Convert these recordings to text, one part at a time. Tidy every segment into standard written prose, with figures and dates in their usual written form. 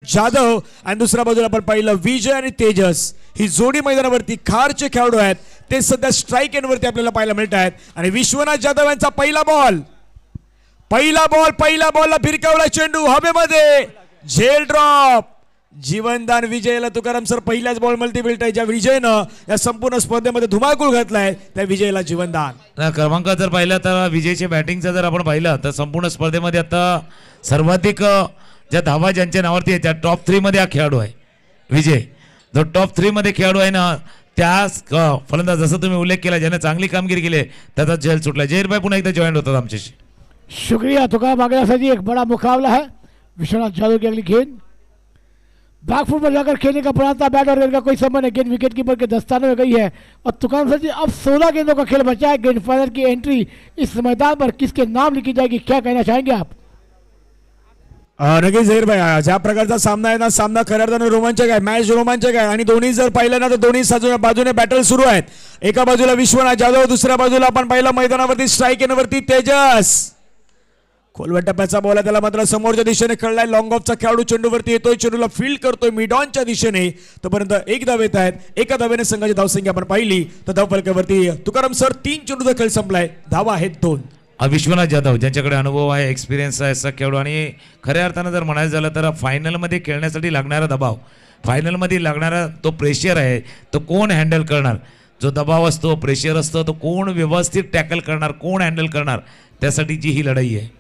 जाधव आणि दुसऱ्या बाजूला आपण पाहिलं विजय आणि तेजस ही जोडी मैदानावरती खारचे खेळाडू आहेत ते सध्या स्ट्राईक एंडवरती आपल्याला पाहायला मिळत आहेत आणि विश्वनाथ जाधव यांचा पहिला बॉलला भिरकावला चेंडू हवेमध्ये झेल ड्रॉप जीवनदान विजयला तुकाराम सर पहिल्याच बॉल मल्टी मिळतंय ज्या विजयनं या संपूर्ण स्पर्धेमध्ये धुमाकूळ घातलाय त्या विजयला जीवनदान क्रमांक जर पाहिला तर विजयच्या बॅटिंगचा जर आपण पाहिलं तर संपूर्ण स्पर्धेमध्ये आता सर्वाधिक ज्या धावा ज्यांच्या नावावरती आहे त्या टॉप 3 मध्ये हा खेळाडू आहे विजय जो टॉप 3 मध्ये खेळाडू आहे ना त्या फलंदाज जसं तुम्ही उल्लेख केला ज्याने चांगली कामगिरी केली त्याचा झेल सुटला जहीर भाई पुन्हा एकदा जॉईन होतात आमच्याशी शुक्रिया तुकाराम आगरा जी एक बड़ा मुकाबला है विश्वनाथ जाधव की अगली गेंद बैकफुट पर जाकर खेलने का प्रयास था बैट और गेंद का कोई संबंध नहीं गेंद विकेट कीपर के दस्ताने में गई है और तुकाराम सर जी अब 16 गेंदों का खेल बचा है ग्रैंड फाइनल की एंट्री इस मैदान पर किसके नाम लिखी जाएगी क्या कहना चाहेंगे आप नक्कीच झहीर भाई ज्या प्रकारचा सामना आहे ना सामना खऱ्या अर्थाने रोमांचक आहे मॅच रोमांचक आहे आणि दोन्ही जर पाहिलं ना तर दोन्ही बाजूने बॅटल सुरू आहेत एका बाजूला विश्वनाथ जाधव दुसऱ्या बाजूला आपण पाहिलं मैदानावरती स्ट्राईक एंडवरती तेजस खोलवट टप्प्याचा बॉल आहे त्याला मात्र समोरच्या दिशेने खेळलाय लॉंग ऑफचा खेळाडू चेंडूवरती येतोय चेंडूला फील्ड करतोय मिड ऑनच्या दिशेने तोपर्यंत एक धाव येत आहेत एका धावेने संघाची धावसंख्या आपण पाहिली तर धावफलकावरती तुकाराम सर 3 चेंडूचा खेळ संपलाय धावा आहेत 2 विश्वनाथ जाधव ज्यांच्याकडे अनुभव आहे एक्सपिरियन्स आहे असा खेळाडू आणि खऱ्या अर्थानं जर म्हणायचं झालं तर फायनलमध्ये खेळण्यासाठी लागणारा दबाव फायनलमध्ये लागणारा तो प्रेशर आहे तो कोण हँडल करणार जो दबाव असतो प्रेशर असतो तो कोण व्यवस्थित टॅकल करणार कोण हँडल करणार त्यासाठीची ही लढाई आहे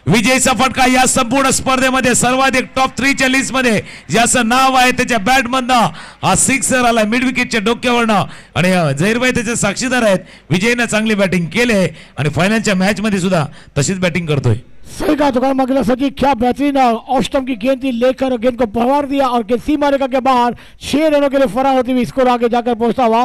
विजयचा फटका या संपूर्ण स्पर्धेमध्ये सर्वाधिक टॉप 3च्या लिस्ट मध्ये ज्याचं नाव आहे त्याच्या बॅटमधनं हा सिक्सर आला मिड विकेटच्या डोक्यावरनं आणि झहीरभाई त्याचे साक्षीदार आहेत विजयने चांगली बॅटिंग केले आणि फायनलच्या मॅच मध्ये सुद्धा तशीच बॅटिंग करतोय सही कहा तुकाराम अगला सर क्या बेहतरीन ऑस्टम की गेंद थी लेकर गेंद को फवार दिया और गेंद सीमा रेखा के बाहर 6 रनों के लिए फरार होती हुई स्कोर आगे जाकर पहुंचता हुआ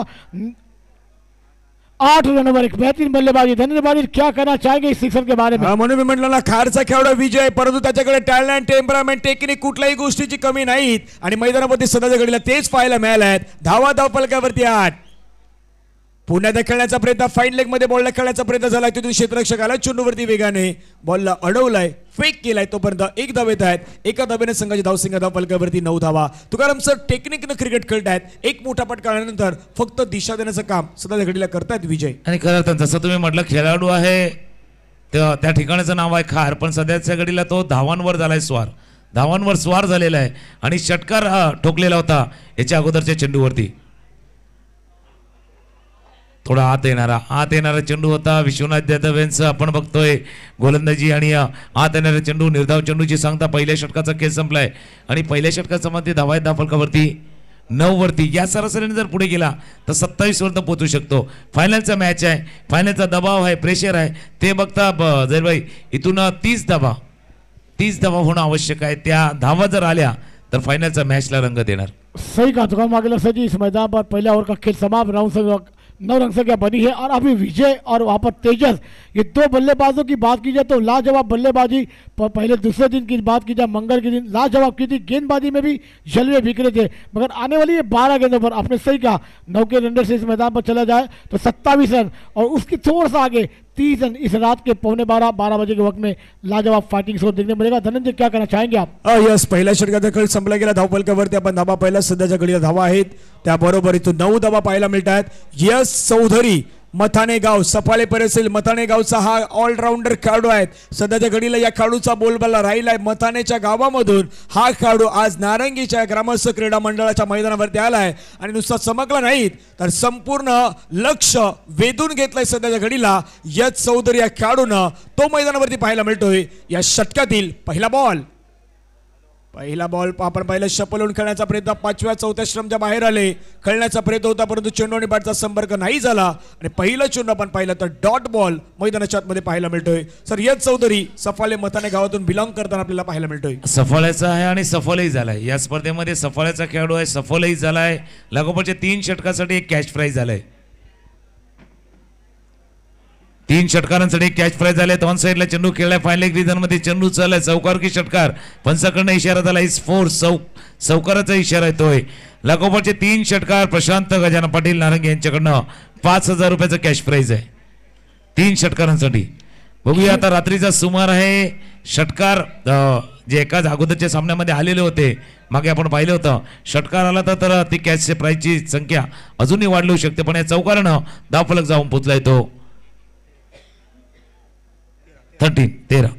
8 रनों पर एक बेहतरीन बल्लेबाजी धन्यवाद क्या कहना चाहेंगे इस सिक्सर के बारे में म्हणून मी म्हटलं ना खारचा खेळाडू विजय परंतु त्याच्याकडे टॅलेंट टेम्परामेंट टेक्निक कुठल्याही गोष्टीची कमी नाहीत आणि मैदानामध्ये सध्याच्या घडीला तेच पाहायला मिळाले आहेत धावा धावफलकावरती 8 पुन्हा खेळण्याचा प्रयत्न फाईन लेग मध्ये बॉलला खेळण्याचा प्रयत्न झाला तिथून क्षेत्ररक्षक आला चेंडूवरती वेगाने बॉलला अडवलाय फेक केलाय तोपर्यंत एक धाव येत आहेत एका धावेने संघाची धावसंख्या धावफलकावरती 9 धावा तुकाराम सर टेक्निकनं क्रिकेट खेळतायत एक मोठा पट काढल्यानंतर फक्त दिशा देण्याचं काम सध्याच्या घडीला करतायत विजय आणि खरं जसं तुम्ही म्हटलं खेळाडू आहे त्या ठिकाणाचं नाव आहे खार पण सध्याच्या घडीला तो धावांवर झालाय धावांवर स्वार झालेला आहे आणि षटकार ठोकलेला होता याच्या अगोदरच्या चेंडूवरती थोडा आत येणारा चेंडू होता विश्वनाथ जाधव यांचं आपण बघतोय गोलंदाजी आणि आत येणारा चेंडू निर्धाव चेंडूची सांगता पहिल्या षटकाचा खेळ संपलाय आणि पहिल्या षटकाचा मध्ये धावा आहेत धावफलकावरती 9 वरती या सरासरीने जर पुढे गेला तर 27 वर पोहोचू शकतो फायनलचा मॅच आहे फायनलचा दबाव आहे प्रेशर आहे ते बघता झहीर भाई इथून 30 धावा होणं आवश्यक आहे त्या धावा जर आल्या तर फायनलचा मॅचला रंग देणार सही कहा तुकाराम अगला सर जी इस मैदान पर पहले ओवर का खेल समाप्त राउंड से 9 रन से क्या बनी है और अभी विजय और वहाँ पर तेजस ये 2 बल्लेबाजों की बात की जाए तो लाजवाब बल्लेबाजी पहले दूसरे दिन की बात की जाए मंगल के दिन लाजवाब की थी गेंदबाजी में भी जलवे बिखरे थे मगर आने वाली ये 12 गेंदों पर आपने सही कहा 9 के रन से इस मैदान पर चला जाए तो 27 रन और उसकी थोड़ा सा आगे 30 रन इस रात के 11:15 बजे के वक्त में लाजवाब फाइटिंग स्कोर देखने मिलेगा धनंजय क्या कहना चाहेंगे आप यस पहिल्या षटकाचा खेळ संपला गेला धावफलकावरती आपण धावा पहिल्या सध्याच्या घडीला धावा आहेत त्याबरोबर इथून 9 धावा पाहायला मिळतात यस चौधरी मथाणे गाव सफाळे परिसर मथाणे गावचा हा ऑलराऊंडर खेळाडू आहे सध्याच्या घडीला या खेळाडूचा बोलबाला राहिलाय मथाणेच्या गावामधून हा खेळाडू आज नारंगीच्या ग्रामस्थ क्रीडा मंडळाच्या मैदानावरती आलाय आणि नुसता चमकला नाहीत तर संपूर्ण लक्ष वेधून घेतलंय सध्याच्या घडीला यश चौधरी या खेळाडूनं तो मैदानावरती पाहायला मिळतोय या षटकातील पहिला बॉल आपण पाहिलं शपलून खेळण्याचा प्रयत्न 5व्या 4थ्या श्रमच्या बाहेर आले खेळण्याचा प्रयत्न होता परंतु चेंडू आणि बॅटचा संपर्क नाही झाला आणि पहिलं चेंडू आपण पाहिलं तर डॉट बॉल मैदानाच्या आतमध्ये पाहायला मिळतोय सर यश चौधरी सफाळे मथाणे गावातून बिलॉंग करताना आपल्याला पाहायला मिळतोय सफाळ्याचा आहे आणि सफलही झालाय या स्पर्धेमध्ये सफाळ्याचा खेळाडू आहे सफलही झालाय लागोपाठच्या 3 षटकासाठी एक कॅच प्राइज झालाय 3 षटकारांसाठी कॅच प्राइज झाले ऑन साइडला चेंडू खेळलाय फाईन लेग रिजन मध्ये चेंडू चाललाय चौकार की षटकार पंचाकडनं इशारा झाला इस फोर चौकाराचा इशारा येतोय लागोपाठचे 3 षटकार प्रशांत गजानन पाटील नारंगी यांच्याकडनं 5000 रुपयाचं कॅश प्राइज आहे 3 षटकारांसाठी बघूया आता रात्रीचा सुमार आहे षटकार जे एकाच अगोदरच्या सामन्यामध्ये आलेले होते, मागे आपण पाहिलं होतं, षटकार आला तर ती कॅचच्या प्राईजची संख्या अजूनही वाढवू शकते, पण या चौकारानं धावफलक जाऊन पोचलाय तो 13.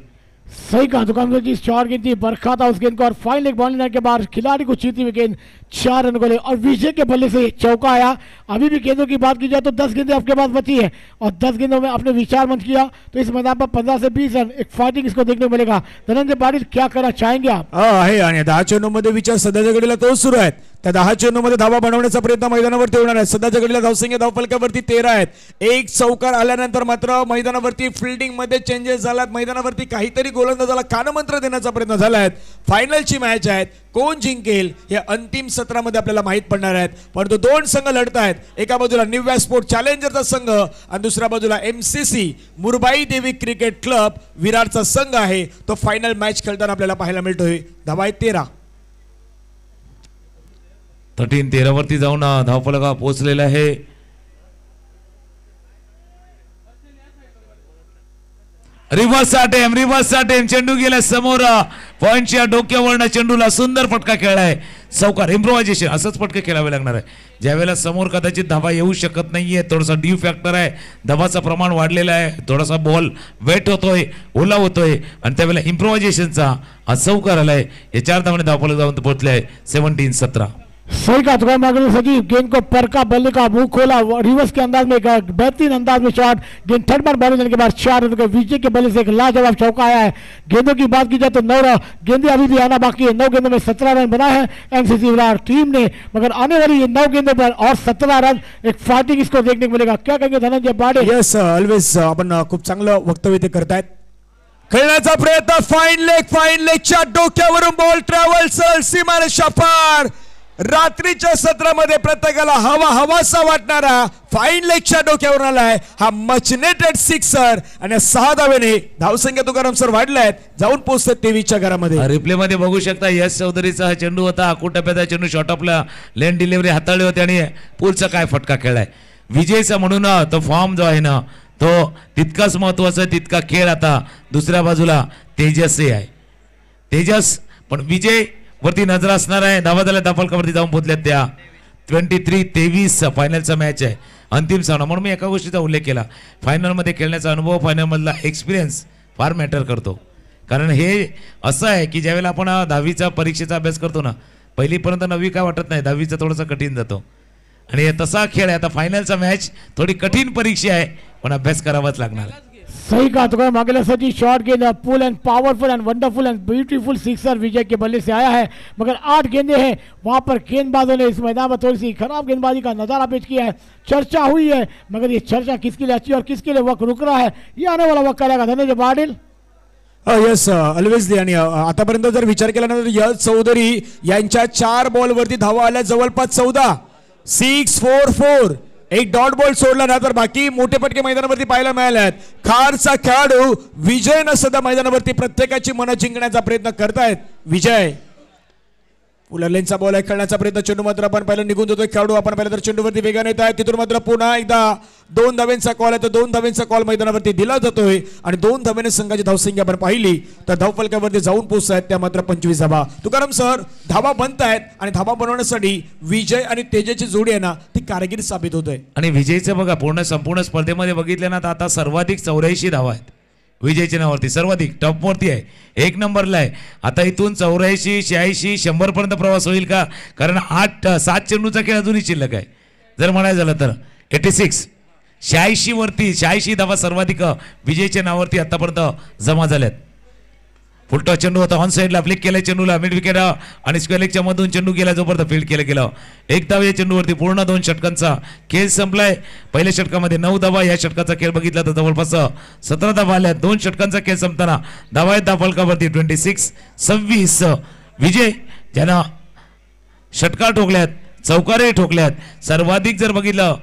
सही कहा दुकान जी, शॉट गेंद थी, बरखा था उस गेंद को और फाइन लेग बॉल के बाद खिलाड़ी को छीनती हुई गेंद 4 रन को ले और विजय के बल्ले से चौका आया। अभी भी गेंदों की बात की जाए तो 10 गेंदें आपके पास बची है और 10 गेंदों में आपने विचार मंच किया तो इस मैदान पर 15 से 20 रन एक फाइटिंग इसको देखने को मिलेगा। धनंजय पाटिल क्या करना चाहेंगे आप? आहे आणि 10 चेंडूमध्ये विचार सध्याच्या घडीला तोच सुरू आहेत। त्या 10 चेंडूमध्ये धावा बनवण्याचा प्रयत्न मैदानावरती होणार आहे। सध्याच्या घडीला धावसंख्या धावफलकावरती 13 आहेत। एक चौकार आल्यानंतर मात्र मैदानावरती फिल्डिंग मध्ये चेंजेस झालात, मैदानावरती काहीतरी गोलंदाजाला कानमंत्र देण्याचा प्रयत्न झालाय। फायनलची मॅच आहे, कोण जिंकेल हे अंतिम सत्रामध्ये आपल्याला माहित पडणार आहेत, परंतु दोन संघ लढत आहेत। एका बाजूला निव्या स्पोर्ट चॅलेंजरचा संघ आणि दुसऱ्या बाजूला MCC मुरबाई देवी क्रिकेट क्लब विरारचा संघ आहे। तो फायनल मॅच खेळताना आपल्याला पाहायला मिळतोय। धावा आहे 13 वरती जाऊन धावफलका पोहोचलेला आहे। रिव्हर्स अटेम्प्ट चेंडू गेला समोर, पॉइंटच्या डोक्यावरनं चेंडूला सुंदर फटका खेळलाय। चौकार इम्प्रोव्हायझेशन असंच फटके खेळावे लागणार आहे, ज्यावेळेला समोर कदाचित धावा येऊ शकत नाहीये, थोडासा ड्यू फॅक्टर आहे, धावाचं प्रमाण वाढलेलं आहे, थोडासा बॉल वेट होतोय, ओला होतोय आणि त्यावेळेला इम्प्रोव्हायझेशनचा चौकार आलाय। हे 4 धावाने धावफलक जाऊन पोहोचले आहे 17-17। सही कहा दुकान मांगने सजीव गेंद को परका, बल्ले का मुंह खोला, रिवर्स के अंदाज में बेहतरीन अंदाज में शॉट, गेंद थर्ड बार बॉल के बाद 4 रन के विजय के बल्ले से एक लाजवाब चौका आया है। गेंदों की बात की जाए तो 9 गेंदें अभी भी आना बाकी है। 9 गेंदों में 17 रन बनाए हैं MCC विरार टीम ने, मगर आने वाली ये 9 गेंदों पर और 17 रन एक फाइटिंग इसको देखने को मिलेगा। क्या कहेंगे धनंजय पाटिल? यस ऑलवेज आपण खूप चांगलं वक्तव्य ते करतायत। खेळण्याचा प्रयत्न, फाईन लेगच्या डोक्यावरून बॉल ट्रॅव्हल्स सीमारेषा पार। रात्रीच्या सत्रामध्ये प्रत्येकाला हवासा वाटणारा फाईन लेगच्या डोक्यावर आलाय हा मचनेटेड सिक्सर आणि 6 धावेने धावसंख्या तुकाराम सर वाढलाय, जाऊन पोहोचतात 23च्या घरामध्ये। रिप्ले मध्ये बघू शकता यश चौधरीचा हा चेंडू होता, अकुटप्याचा चेंडू शॉर्ट ऑफला लेन डिलिव्हरी हाताळली होती आणि पुलचा काय फटका खेळलाय विजयचा, म्हणून तो फॉर्म जो आहे ना तो तितकाच महत्वाचा, तितका खेळ आता दुसऱ्या बाजूला तेजसही आहे। तेजस पण विजय वरती नजर असणार आहे। धावा झाल्या धावफलकावरती जाऊन पोहोचल्यात त्या 23-23 फायनलचा मॅच आहे, अंतिम सामना। म्हणून मी एका गोष्टीचा उल्लेख केला, फायनलमध्ये खेळण्याचा अनुभव, फायनलमधला एक्सपिरियन्स फार मॅटर करतो। कारण हे असं आहे की ज्यावेळेला आपण 10वीचा परीक्षेचा अभ्यास करतो ना, पहिलीपर्यंत 9वी काय वाटत नाही, 10वीचा थोडासा कठीण जातो आणि तसा खेळ आहे। आता फायनलचा मॅच थोडी कठीण परीक्षा आहे, पण अभ्यास करावाच लागणार। सही कहा तो मांगेला सजी शॉट गेंद pull and powerful and wonderful and beautiful sixer Vijay के बल्ले से आया है, मगर 8 गेंदें हैं। वहां पर गेंदबाजों ने इस मैदान में थोड़ी सी खराब गेंदबाजी का नजारा पेश किया है। चर्चा हुई है, मगर ये चर्चा किसके लिए अच्छी और किसके लिए वक्त रुक रहा है ये आने वाला वक्त करेगा। धनंजय पाटिल यस ऑलवेज आणि आतापर्यंत जर विचार केला ना तर यश चौधरी यांच्या 4 बॉलवरती धावा आल्या जवळपास 14, 6-4-4, एक डॉट बॉल सोडला ना तर बाकी मोठे फटके मैदानावरती पाहायला मिळाले आहेत। खारचा खेळाडू विजय न सध्या मैदानावरती प्रत्येकाची मनं जिंकण्याचा प्रयत्न करतायत। विजय पुलर लेनचा बॉल आहे, खेळण्याचा प्रयत्न, चेंडू मात्र आपण पहिला निघून जातोय खेळाडू, आपण पहिला तर चेंडूवरती वेगाने येत आहे, तिथून मात्र पुन्हा एकदा 2 धावेंचा कॉल आहे, तर 2 धावेंचा कॉल मैदानावरती दिला जातोय आणि 2 धावेने संघाची धावसंख्या आपण पाहिली तर धावफलकावरती जाऊन पोहोचतायत त्या मात्र 25 धावा। तुकाराम सर धावा बनतायत आणि धावा बनवण्यासाठी विजय आणि तेजची जोडी आहे ना ती कारगिरी साबित होतोय। आणि विजयचं बघा संपूर्ण स्पर्धेमध्ये बघितलं ना तर आता सर्वाधिक 84 धावा आहेत विजयच्या नावावरती, सर्वाधिक टॉपवरती आहे, 1 नंबरला आहे। आता इथून 84, 86, 100 पर्यंत प्रवास होईल का? कारण 7 चेंडूचा खेळ अजूनही शिल्लक आहे। जर म्हणायचं झालं तर 86, 86 वरती 86 धावा सर्वाधिक विजयच्या नावावरती आतापर्यंत जमा झाल्यात। फुलटॉस चेंडू होता, ऑन साइडला फ्लिक केला चेंडूला, मिड विकेट आणि स्क्वेअर लेगच्या मधून चेंडू गेला, जोपर्यंत फील्ड केलं गेलं। 1 धाव या चेंडूवरती, पूर्ण 2 षटकांचा खेळ संपलाय। पहिल्या षटकामध्ये 9 धावा, या षटकाचा खेळ बघितला तर जवळपास 17 धावा आल्या। 2 षटकांचा खेळ संपताना धावा आहेत धावफलकावरती 26-26 विजय, ज्यांना षटकार ठोकल्यात, चौकारे ठोकल्यात। सर्वाधिक जर बघितलं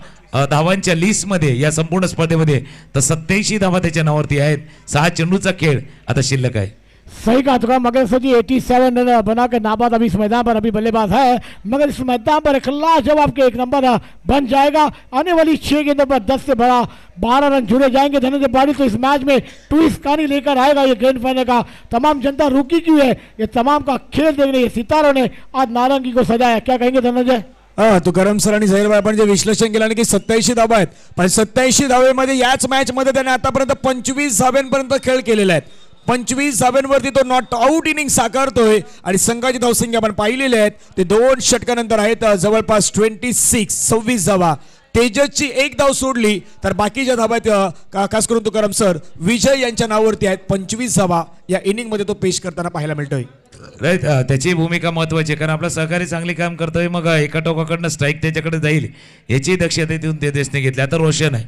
धावांच्या लिस्टमध्ये या संपूर्ण स्पर्धेमध्ये तर 87 धावा त्याच्या नावावरती आहेत। 6 चेंडूचा खेळ आता शिल्लक आहे। सही कहा तो मगर सोचिए 87 रन बना के नाबाद अभी इस मैदान पर अभी बल्लेबाज है, मगर इस मैदान पर एक लाजवाब के एक नंबर बन जाएगा। आने वाली 6 गेंदों पर 10 से बड़ा 12 रन जुड़े जाएंगे धनंजय पाटिल, तो इस मैच में ट्विस्ट कहानी लेकर आएगा ये गेंद पाने का। तमाम जनता रुकी क्यों है, ये तमाम का खेल देखने ये सितारों ने आज नारंगी को सजाया, क्या कहेंगे धनंजय? हा, तुकाराम सर आणि झहीर भाई आपण जे विश्लेषण केलं की 87 धावा आहेत, पण 87 धावेमध्ये याच मॅच मध्ये त्याने आतापर्यंत 25 धाव्यांपर्यंत खेळ केलेला आहे। 25 धाव्यांवरती तो नॉट आउट इनिंग साकारतोय आणि संघाची धावसंख्या आपण पाहिलेली आहेत ते 2 षटकानंतर आहेत जवळपास 26 धावा। तेजसची एक धाव सोडली तर बाकीच्या धावा आहेत खास करून तुकाराम सर विजय यांच्या नावावरती आहेत। 25 धावा या इनिंग मध्ये तो पेश करताना पाहायला मिळतोय। राईट, त्याची भूमिका महत्वाची आहे कारण आपला सहकारी चांगली काम करतोय, मग एका टोकाकडनं स्ट्राईक त्याच्याकडे जाईल याची दक्षता देऊन ते देशने घेतली। आता रोशन आहे,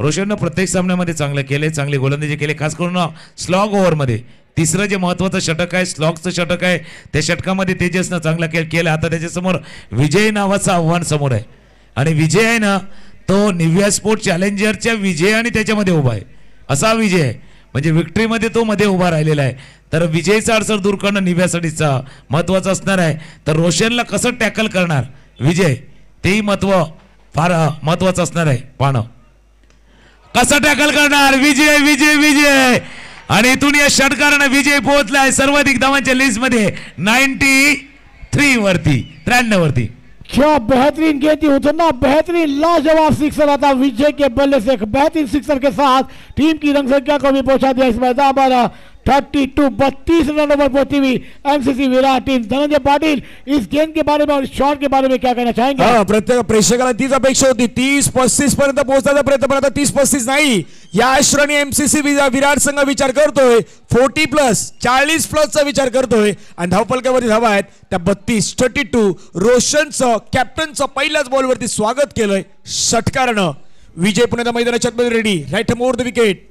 रोशननं प्रत्येक सामन्यामध्ये चांगलं केले, चांगली गोलंदाजी केली, खास करून स्लॉग ओव्हरमध्ये तिसरं जे महत्त्वाचं षटक आहे स्लॉगचं षटक आहे त्या षटकामध्ये तेजसनं चांगला खेळ केला। आता त्याच्यासमोर विजय नावाचं आव्हान समोर आहे आणि विजय आहे ना तो निव्या स्पोर्ट चॅलेंजरच्या विजय आणि त्याच्यामध्ये उभा आहे, असा विजय आहे म्हणजे विक्ट्रीमध्ये तो मध्ये उभा राहिलेला आहे। तर विजयचा अडसर दूर करणं निव्यासाठीचा महत्त्वाचं असणार आहे। तर रोशनला कसं टॅकल करणार विजय तेही फार महत्त्वाचं असणार आहे, पाहणं कसं टॅकल करणार विजय विजय विजय आणि इथून या षटकाराने विजय पोहोचलाय सर्वाधिक धावांच्या लिस्ट मध्ये 93 वरती 93 वरती। क्या बेहतरीन गेंद थी, उतना बेहतरीन लाजवाब सिक्सर आता विजय के बल्ले से, एक बेहतरीन सिक्सर के साथ टीम की रन संख्या को भी पहुंचा दिया इस मैदान पर 32 रनों पर पहुंची हुई एमसीसी विराट टीम। धनंजय पाटिल इस गेंद के बारे में और शॉट के बारे में क्या कहना चाहेंगे? प्रत्येक प्रेक्षकाला तीच अपेक्षा होती 30-35 पर्यंत पोहोचण्याचा प्रयत्न, पण आता 30-35 नाही या श्रेणी एमसीसी विराट संघ विचार करतोय 40+, 40+चा विचार करतोय आणि धावफलकावरती धावा आहेत त्या 32 रोशनचं कॅप्टनचं पहिल्याच बॉलवरती स्वागत केलंय षटकारानं। विजय पुण्याच्या मैदानाच्या आतमध्ये ready, right more the wicket,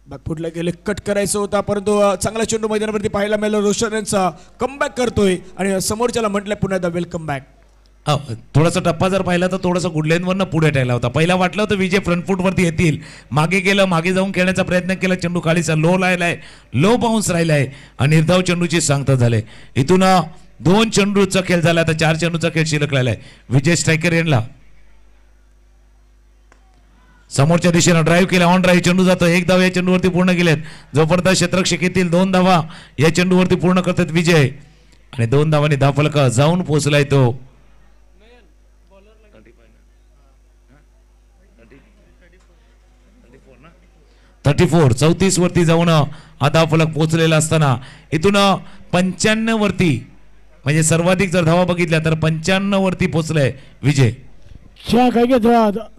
बॅकफुटला गेले कट करायचं होता परंतु चांगला चेंडू मैदानावरती पाहायला मिळाला। रोशन यांचा कमबॅक करतोय आणि समोरच्याला म्हटलंय पुन्हा एकदा वेलकम बॅक। थोडासा टप्पा जर पाहिला तर थोडासा गुडलेनवरनं पुढे टायला होता, पहिला वाटलं होतं विजय फ्रंट फूटवरती येतील, मागे गेलं, मागे जाऊन खेळण्याचा प्रयत्न केला, चेंडू खालीचा लो लायलाय, लो बाउन्स राहिलाय आणि निर्धाव चेंडूची सांगता झाले। इथून 2 चेंडूचा खेळ झाला, आता 4 चेंडूचा खेळ शिल्लक राहिलाय। विजय स्ट्रायकर एंडला समोरच्या दिशेने ड्राईव्ह केला, ऑन ड्राईव्ह चेंडू जातो, 1 धाव या चेंडूवरती पूर्ण केलेत, जोपर्यंत क्षेत्ररक्षक 2 धावा या चेंडूवरती पूर्ण करतात विजय आणि 2 धावांनी धावफलक जाऊन पोहोचलाय तो 34 वरती जाऊन हा धावफलक पोहोचलेला असताना इथून 95 वरती म्हणजे सर्वाधिक जर धावा बघितल्या तर 95 वरती पोहोचलाय विजय। क्या कहेंगे?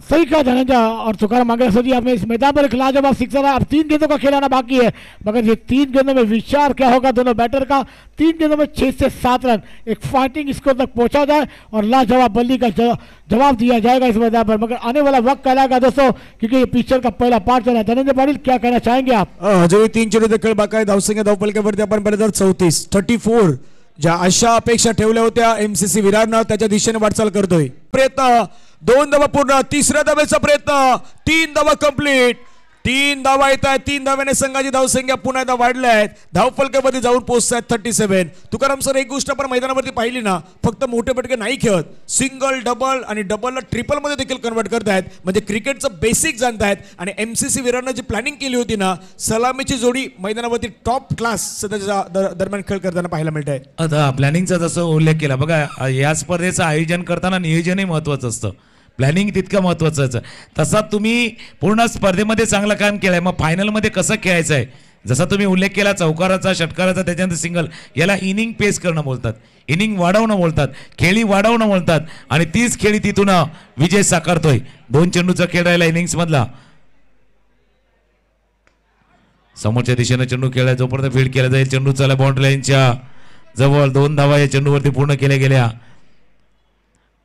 सही कहा धनंजय और तुकाराम मांगे सर जी, आपने इस मैदान पर एक लाजवाब सिक्सर है। अब 3 गेंदों का खिलाना बाकी है, मगर ये 3 गेंदों में विचार क्या होगा दोनों बैटर का। 3 गेंदों में 6 से 7 रन एक फाइटिंग स्कोर तक पहुंचा जाए और लाजवाब बल्ली का जवाब दिया जाएगा इस मैदान पर, मगर आने वाला वक्त कहलाएगा दोस्तों क्योंकि ये पिक्चर का पहला पार्ट चला है। धनंजय पाटिल क्या कहना चाहेंगे आप? जो 3 चेंडूचा खेळ बाकी आहे, धावसंख्या धावफलकावरती आपण 34 ज्या अशा अपेक्षा ठेवल्या होत्या एमसीसी विराटनं त्याच्या दिशेने वाटचाल करतोय। प्रयत्न 2 धावा पूर्ण, तिसऱ्या धावेचा प्रयत्न, 3 धावा कंप्लीट, 3 धावा येत आहेत, 3 धाव्याने संघाची धावसंख्या पुन्हा एकदा वाढल्या आहेत, धावफलकामध्ये जाऊन पोहोचतायत 37। तुकाराम सर एक गोष्ट आपण मैदानावरती पाहिली ना, फक्त मोठे पटके नाही खेळत, सिंगल डबल आणि डबलला ट्रिपल मध्ये देखील कन्वर्ट करतायत, म्हणजे क्रिकेटचं बेसिक जाणतायत आणि एमसीसी विराटनं जी प्लॅनिंग केली होती ना सलामीची जोडी मैदानावरती टॉप क्लास सध्याच्या दरम्यान खेळ करताना पाहायला मिळत आहे। आता प्लॅनिंगचा जसं उल्लेख केला बघा, या स्पर्धेचं आयोजन करताना नियोजनही महत्त्वाचं असतं, प्लॅनिंग तितकं महत्त्वाचं आहे। तसा तुम्ही पूर्ण स्पर्धेमध्ये चांगलं काम केलंय, मग फायनलमध्ये कसं खेळायचं आहे जसा तुम्ही उल्लेख केला, चौकाराचा षटकाराचा त्याच्यानंतर सिंगल, याला इनिंग पेस करणं बोलतात, इनिंग वाढवणं बोलतात, खेळी वाढवणं बोलतात आणि तीच खेळी तिथून विजय साकारतोय। 2 चेंडूचा खेळ राहिला इनिंग्स मधला, समोरच्या दिशेने चेंडू खेळला, जोपर्यंत फील्ड केला जाईल चेंडू चला बाउंड्री लाईनच्या जवळ, 2 धावा या चेंडूवरती पूर्ण केल्या गेल्या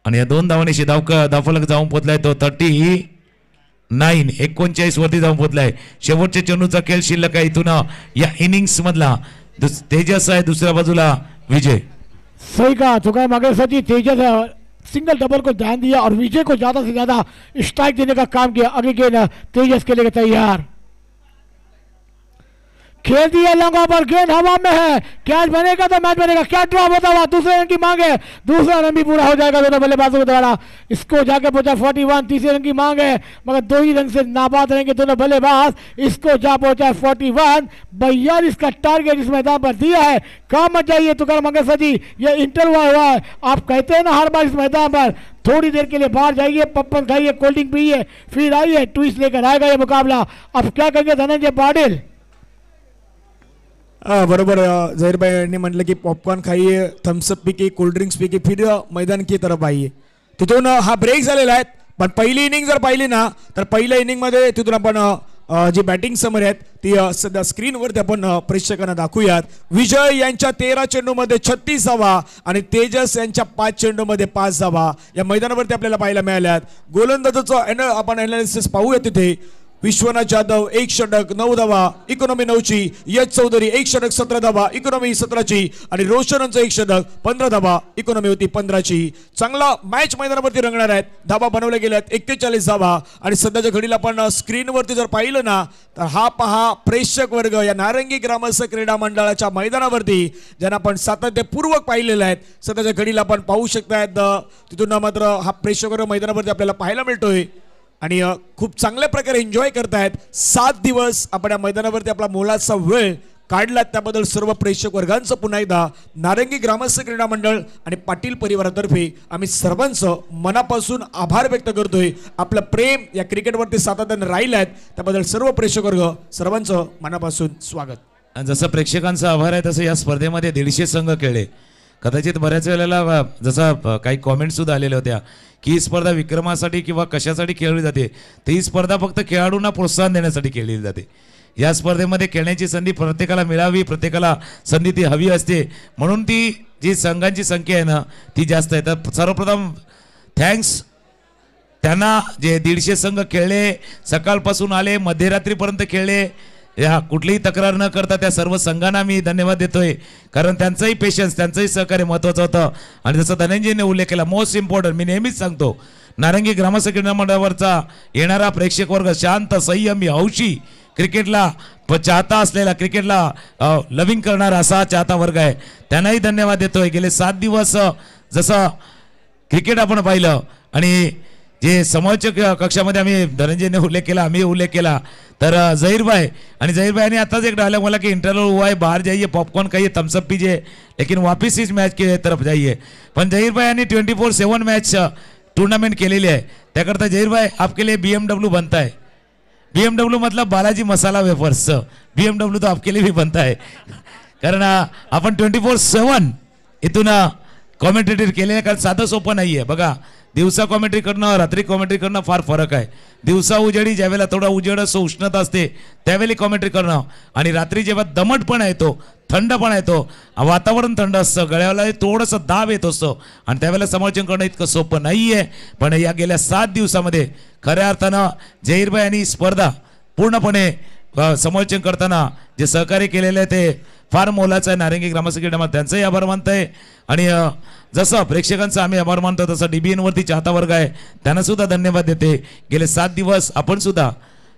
आणि या 2 धावांनी धावफलक जाऊन पोहोचलाय तो 39 वरती जाऊन पोहोचलाय। शेवटच्या चेंडूचा खेळ शिल्लक आहे इथून या इनिंग्स मधला, तेजस आहे दुसऱ्या बाजूला विजय। सही कहा तुकाराम मांगे सर जी, तेजस सिंगल डबल को ध्यान दिया और विजय को ज्यादा से ज्यादा स्ट्राइक देने का काम किया। आगे गेंद तेजस के लिए तैयार, खेल दिया लंगा पर, गेंद हवा में है, कैच बनेगा तो मैच बनेगा। क्या ड्रॉप होता हुआ दूसरे रन की मांग है, दूसरा रन भी पूरा हो जाएगा दोनों बल्लेबाजों के द्वारा। इसको जाके पहुंचा 41, तीसरे रन की मांग है मगर 2 ही रन से नाबाद रहेंगे दोनों बल्लेबाज। इसको जा पहुंचा 41, 42 का टारगेट इस मैदान पर दिया है। काम मत जाइए तुकार मंगेशकर जी, ये इंटरव्यू हुआ है। आप कहते हैं ना हर बार इस मैदान पर थोड़ी देर के लिए बाहर जाइए, पप्पन खाइए, कोल्ड ड्रिंक पीइए, फिर आइए, ट्विस्ट लेकर आएगा ये मुकाबला। अब क्या करेंगे धनंजय पाटिल? बरोबर जहीर भाई यांनी म्हटलं की पॉपकॉर्न खाइए, थम्सअप पिके, कोल्ड ड्रिंक्स पिके, फिर मैदान की तरफ आइए. तिथून हा ब्रेक झालेला आहे. पण पहिली इनिंग जर पाहिली ना तर पहिल्या इनिंग मध्ये तिथून आपण जी बॅटिंग समोर आहेत ती सध्या स्क्रीनवरती आपण प्रेक्षकांना दाखवूयात. विजय यांच्या 13 चेंडूमध्ये 36 धावा आणि तेजस यांच्या 5 चेंडूमध्ये 5 धावा या मैदानावरती आपल्याला पाहायला मिळाल्यात. गोलंदाजाचं आपण अनालिसिस पाहूया. तिथे विश्वनाथ जाधव 1 षटक 9 धावा इकॉनॉमी 9ची, यश चौधरी 1 षटक 17 धावा इकॉनॉमी 17ची आणि रोशनचं 1 षटक 15 धावा इकॉनॉमी होती 15ची. चांगला मॅच मैदानावरती रंगणार आहेत. धावा बनवल्या गेल्यात 41 धावा आणि सध्याच्या घडीला आपण स्क्रीनवरती जर पाहिलं ना तर हा पहा प्रेक्षक वर्ग या नारंगी ग्रामस्थ क्रीडा मंडळाच्या मैदानावरती ज्यांना आपण सातत्यपूर्वक पाहिलेलं आहेत. सध्याच्या घडीला आपण पाहू शकतायत तिथून मात्र हा प्रेक्षक वर्ग मैदानावरती आपल्याला पाहायला मिळतोय आणि खूप चांगल्या प्रकारे एन्जॉय करतायत. 7 दिवस आपण या मैदानावरती आपला मोलाचा वेळ काढला त्याबद्दल सर्व प्रेक्षक वर्गांचं पुन्हा एकदा नारंगी ग्रामस्थ क्रीडा मंडळ आणि पाटील परिवारातर्फे आम्ही सर्वांचं मनापासून आभार व्यक्त करतोय. आपलं प्रेम या क्रिकेटवरती सातत्याने राहिलं आहे त्याबद्दल सर्व प्रेक्षक वर्ग सर्वांचं मनापासून स्वागत. जसं प्रेक्षकांचा आभार आहे तसं या स्पर्धेमध्ये 150 संघ खेळले. कदाचित बऱ्याच वेळेला जसं काही कॉमेंट सुद्धा आलेल्या होत्या की ही स्पर्धा विक्रमासाठी किंवा कशासाठी खेळली जाते, तर ही स्पर्धा फक्त खेळाडूंना प्रोत्साहन देण्यासाठी खेळली जाते. या स्पर्धेमध्ये खेळण्याची संधी प्रत्येकाला मिळावी, प्रत्येकाला संधी ती हवी असते, म्हणून ती जी संघांची संख्या आहे ना ती जास्त आहे. तर सर्वप्रथम थँक्स त्यांना जे 150 संघ खेळले, सकाळपासून आले, मध्यरात्रीपर्यंत खेळले, या कुठलीही तक्रार न करता त्या सर्व संघांना मी धन्यवाद देतोय. कारण त्यांचंही पेशन्स, त्यांचंही सहकार्य महत्त्वाचं होतं. आणि जसं धनंजयने उल्लेख केला, मोस्ट इम्पॉर्टंट मी नेहमीच सांगतो, नारंगी ग्रामस्थ क्रीडा मंडळावरचा येणारा प्रेक्षक वर्ग शांत, संयमी, हौशी, क्रिकेटला चाहता असलेला, क्रिकेटला लविंग करणारा असा चाहता वर्ग आहे. त्यांनाही धन्यवाद देतोय. गेले 7 दिवस जसं क्रिकेट आपण पाहिलं आणि जे समालोचक कक्षामध्ये आम्ही धनंजयने उल्लेख केला, आम्ही उल्लेख केला, तर जहीर भाई यांनी आताच एक डायलॉग मला की इंटरवल हुआ है, बाहर जाइए, पॉपकॉर्न खाइए, थम्सअप पीजिए, लेकिन वापस इस मैच के तरफ जाइए. पण जहीर भाई यांनी 24/7 मैच टूर्नामेंट केलेली आहे. त्याकरता जहीर भाई आपके लिए BMW बनता है. BMW मतलब बालाजी मसाला वेफर्स. BMW तो आपके लिए भी बनता है. कारण आपण 24/7 इथून कॉमेंटेटर केले, कारण साधं सोपं नाही आहे. बघा, दिवसा कॉमेंट्री करणं, रात्री कॉमेंट्री करणं फार फरक आहे. दिवसा उजेडी ज्यावेळेला थोडा उजेड असं उष्णता असते त्यावेळी कॉमेंट्री करणं, आणि रात्री जेव्हा दमटपणा येतो, थंडपणा येतो, वातावरण थंड असतं, गळ्याला थोडंसं दाब येत असतो, आणि त्यावेळेला समालोचन करणं इतकं सोपं नाही आहे. पण या गेल्या 7 दिवसामध्ये खऱ्या अर्थानं जहीरभाई यांनी स्पर्धा पूर्णपणे समालोचन करताना जे सहकार्य केलेलं आहे ते फार मोलाचं आहे. नारंगी ग्रामस्थ क्रीडा मंडळ त्यांचंही आभार मानतंय. आणि जसं प्रेक्षकांचा आम्ही आभार मानतो तसं DBN वरती चाहता वर्ग आहे त्यांना सुद्धा धन्यवाद देते. गेले 7 दिवस आपण सुद्धा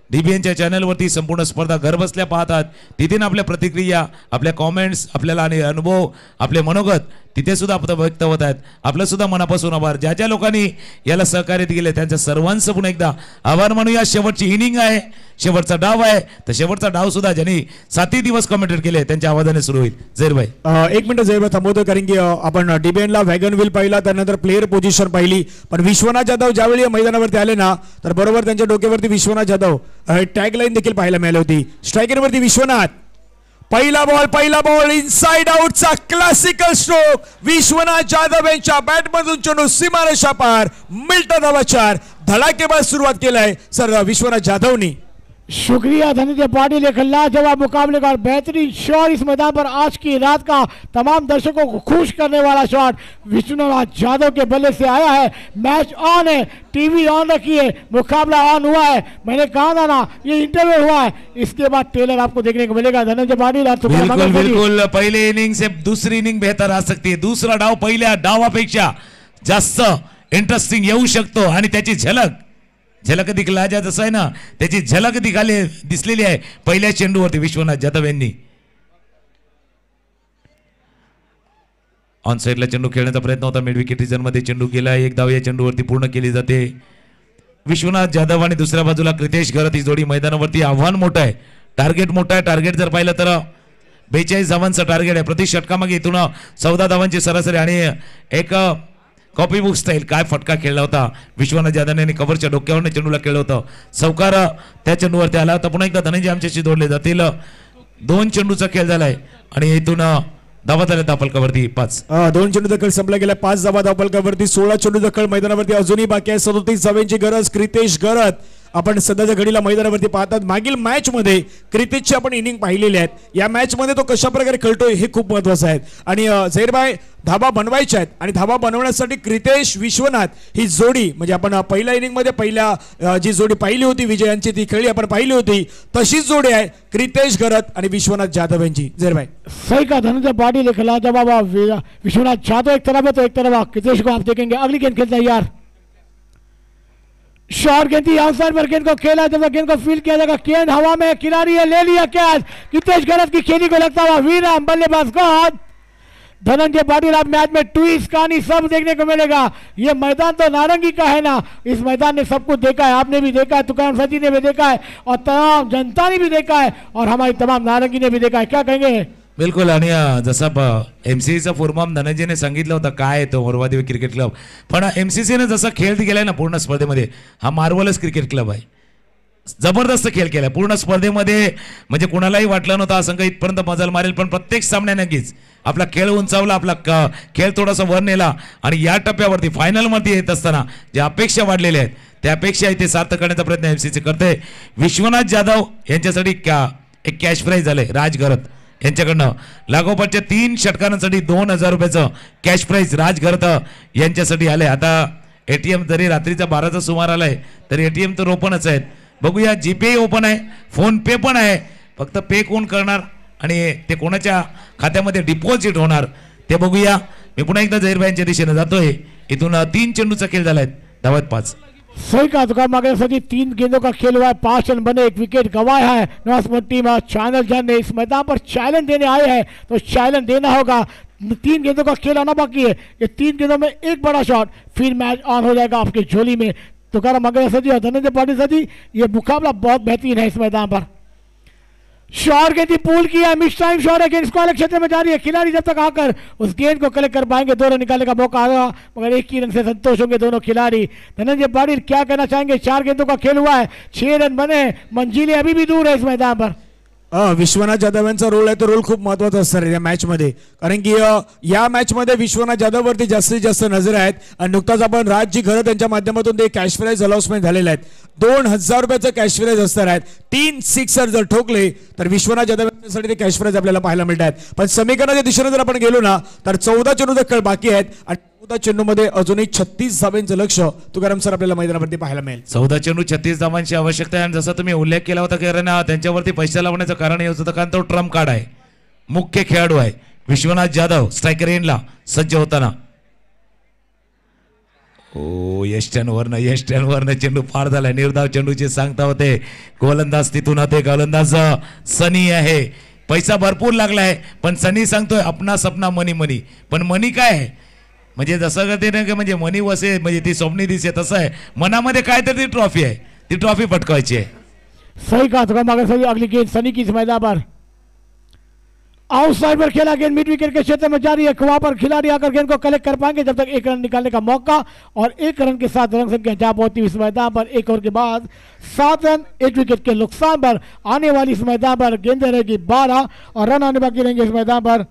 DBNच्या चॅनलवरती संपूर्ण स्पर्धा घरबसल्या पाहतात. तिथे आपल्या प्रतिक्रिया, आपल्या कॉमेंट्स, आपल्याला आणि अनुभव, आपले मनोगत तिथे सुद्धा आपण व्यक्त होत आहेत. आपलं सुद्धा मनापासून आभार. ज्या ज्या लोकांनी याला सहकार्य दिले त्यांच्या सर्वांचं पुन्हा एकदा आभार मानूया. शेवटची इनिंग आहे, शेवटचा डाव आहे, तर शेवटचा डाव सुद्धा ज्यांनी 7 दिवस कॉमेंटेट केले त्यांच्या आवाजाने सुरू होईल. जहीरभाई 1 मिनिट जहीरभाई थांबवतो, कारण की आपण DBNला वॅगन व्हील पाहिला, त्यानंतर प्लेअर पोझिशन पाहिली, पण विश्वनाथ जाधव ज्यावेळी मैदानावरती आले ना तर बरोबर त्यांच्या डोक्यावरती विश्वनाथ जाधव टॅग लाईन देखील पाहायला मिळाली होती. स्ट्रायकरवरती विश्वनाथ, पहिला बॉल इनसाइड आउटचा क्लासिकल स्ट्रोक, विश्वनाथ जाधव यांच्या बॅटमधून चेंडू सीमारेषा पार, मिल्टन धावा 4, धडाकेबाज सुरुवात केलाय सर विश्वनाथ जाधवनी. शुक्रिया धनंजय पाटिल, एक लाजवाब मुकाबले का बेहतरीन शॉट इस मैदान पर आज की रात का तमाम दर्शकों को खुश करने वाला शॉट विश्वनाथ जाधव के बल्ले से आया है. मैच ऑन है, टीवी ऑन रखिए, मुकाबला ऑन हुआ है. मैंने कहा था ना ये इंटरव्यू हुआ है, इसके बाद ट्रेलर आपको देखने को मिलेगा. धनंजय पाटिल बिल्कुल पहले इनिंग से दूसरी इनिंग बेहतर आ सकती है. दूसरा डाव पहिल्या डावापेक्षा जास्त इंटरेस्टिंग येऊ शकतो आणि त्याची झलक झलक दिखला ज्या जसं आहे ना त्याची झलक दिसलेली आहे पहिल्या चेंडूवरती विश्वनाथ जाधव यांनी. ऑन साईडला चेंडू खेळण्याचा प्रयत्न होता मिड विकेट रिजनमध्ये चेंडू गेला. एक धाव या चेंडूवरती पूर्ण केली जाते. विश्वनाथ जाधव आणि दुसऱ्या बाजूला क्रितेश गरत ही जोडी मैदानावरती. आव्हान मोठं आहे, टार्गेट मोठं आहे. टार्गेट जर पाहिलं तर 42 धावांचं टार्गेट आहे. प्रति षटकामागे इथून 14 धावांची सरासरी आणि एक कॉपी बुक स्टाईल. काय फटका खेळला होता विश्वनाथ जाधव यांनी. कव्हरच्या डोक्यावरनं चेंडूला खेळलं होतं. चौकार त्या चेंडूवरती आला होता. पुन्हा एकदा धनंजय आमच्याशी जोडले जातील. 2 चेंडूचा खेळ झालाय आणि इथून धावा झाल्या धावफलकावरती 5. 2 चेंडू दखल संपला गेला. 5 धावा धावफलकावरती. 16 चेंडू दखल मैदानावरती अजूनही बाकी आहे. 37 धावांची गरज. क्रितेश गरत आपण सध्याच्या घडीला मैदानावरती पाहतात. मागील मॅच मध्ये क्रितेशची आपण इनिंग पाहिलेली आहेत. या मॅच मध्ये तो कशा प्रकारे खेळतोय हे खूप महत्वाचं आहे. आणि झहीरभाई धाबा बनवायच्या आहेत आणि धाबा बनवण्यासाठी क्रितेश विश्वनाथ ही जोडी म्हणजे आपण पहिल्या इनिंग मध्ये पहिल्या जी जोडी पाहिली होती विजयांची ती खेळी आपण पाहिली होती तशीच जोडी आहे क्रितेश गरत आणि विश्वनाथ जाधव यांची. झहीरभाई सही का धनंजय पाटिल लिखला जवाब. विश्वनाथ जाधव एक तरफ है तो एक तरफ क्रितेश को आप देखेंगे. अगली गेंद खेलते हैं यार. शॉर्ट गेंद थी आउटसाइड पर गेंद को खेला जब गेंद को फील्ड किया जाएगा. गेंद हवा में खिलाड़ी है ले लिया कैच. क्रितेश गरत की खेली को लगता हुआ वीराम बल्लेबाज को धनंजय पाटिल. अब मैच में ट्विस्ट कहानी सब देखने को मिलेगा. ये मैदान तो नारंगी का है ना. इस मैदान ने सब कुछ देखा है. आपने भी देखा है, तुकाराम सजी ने भी देखा है और तमाम जनता ने भी देखा है और हमारी तमाम नारंगी ने भी देखा है. क्या कहेंगे? बिलकुल. आणि जसं MCCचा फॉर्म धनंजयने सांगितलं होतं काय तो मोरवादेवी क्रिकेट क्लब. पण MCCने जसा खेळ गेलाय ना पूर्ण स्पर्धेमध्ये हा मार्वलस क्रिकेट क्लब आहे. जबरदस्त खेळ केलाय पूर्ण स्पर्धेमध्ये. म्हणजे कुणालाही वाटलं नव्हतं हा संघ इथपर्यंत मजल मारेल पण प्रत्येक सामन्यानंच आपला खेळ उंचावला. आपला खेळ थोडासा वर नेला आणि या टप्प्यावरती फायनलमध्ये येत असताना ज्या अपेक्षा वाढलेल्या आहेत त्या अपेक्षा इथे सार्थ करण्याचा प्रयत्न MCC करते. विश्वनाथ जाधव यांच्यासाठी एक कॅश प्राइज झाले राज घरत यांच्याकडनं. लागोपाठच्या 3 षटकांसाठी 2000 रुपयाचं कॅश प्राइज राज घरत यांच्यासाठी आले. आता ATM जरी रात्रीचा 12चा सुमार आलाय तरी ATM तर ओपनच आहेत. बघूया जीपे ओपन आहे, फोन पे पण आहे. फक्त पे कोण करणार आणि ते कोणाच्या खात्यामध्ये डिपॉझिट होणार ते बघूया. मी पुन्हा एकदा झहीरभाई यांच्या दिशेने जातोय. इथून 3 चेंडूचा खेळ झालाय. धावत 5. सही का तुकार मागे सदी 3 गेंदों का खेल हुआ है. 5 रन बने, 1 विकेट गंवाया है. नवाजपुर टीम चैनल जन ने इस मैदान पर चैलेंज देने आए हैं तो चैलेंज देना होगा. 3 गेंदों का खेल आना बाकी है. ये 3 गेंदों में एक बड़ा शॉट फिर मैच ऑन हो जाएगा आपकी झोली में. तुकाराम मागे सदी और धनंजय पाटिल सदी ये मुकाबला बहुत बेहतरीन है इस मैदान पर. शॉट गेंद पुल किया. मिस टाइम शॉट है. गेंद स्क्वायर क्षेत्र में जा रही है. खिलाड़ी जब तक आकर उस गेंद को कलेक्ट कर पाएंगे 2 रन निकालने का मौका आएगा मगर 1 ही रन से संतोष होंगे दोनों खिलाड़ी. धनंजय पाटिल क्या कहना चाहेंगे? 4 गेंदों का खेल हुआ है, 6 रन बने. मंजिलें अभी भी दूर है इस मैदान पर. विश्वनाथ जाधव यांचा रोल आहे तो रोल खूप महत्वाचा असणार आहे या मॅच मध्ये. कारण की या मॅच मध्ये विश्वनाथ जाधव वरती जास्तीत जास्त नजर आहेत. आणि नुकताच आपण राजजी घरत यांच्या माध्यमातून ते कॅश प्राइज अनाउन्समेंट झालेले आहेत. 2000 रुपयाचं कॅश प्राइज असणार आहेत. 3 सिक्सर जर ठोकले तर विश्वनाथ जाधव यांच्यासाठी ते कॅश प्राइज आपल्याला पाहायला मिळत आहेत. पण समीकरणाच्या दिशेने जर आपण गेलो ना तर 14 चेंडूचा खेळ बाकी आहेत आणि 14 चेंडूमध्ये अजूनही 36 धावांचं लक्ष तुकाराम सर आपल्याला मैदानावरती पाहायला मिळेल. 14 चेंडू 36 धावांची आवश्यकता आहे. आणि जसा तुम्ही उल्लेख केला होता कारण त्यांच्यावरती पैसा लावण्याचं कारण हेच होतं कारण तो ट्रम्प कार्ड आहे. मुख्य खेळाडू आहे विश्वनाथ जाधव. स्ट्रायकर एंडला सज्ज होताना यष्टॅनवरनं चेंडू पार झालाय. निर्धाव चेंडूचे सांगता होते. गोलंदाज तिथून होते. गोलंदाज सनी आहे. पैसा भरपूर लागलाय पण सनी सांगतोय अपना सपना मनी मनी. पण मनी काय आहे म्हणजे जसं करते ना की म्हणजे मनी वसे म्हणजे ती स्वप्नी दिसे तसं आहे. मनामध्ये काय तर ती ट्रॉफी आहे. ती ट्रॉफी पटकायची आहे. सही कहा तुकाराम मागे सदी. अगली गेंद सनी की इस मैदान पर आउटसाइड पर खेला. गेंद मिड विकेट के क्षेत्र में जा रही है. वहां पर खिलाड़ी आकर गेंद को कलेक्ट कर पाएंगे जब तक 1 रन निकालने का मौका और 1 रन के साथ रन संख्या जा पहुंचती इस मैदान पर. 1 ओवर के बाद 7 रन 1 विकेट के नुकसान पर आने वाली इस मैदान पर गेंदें रहेगी 12 और रन आने बाकी रहेंगे इस मैदान पर.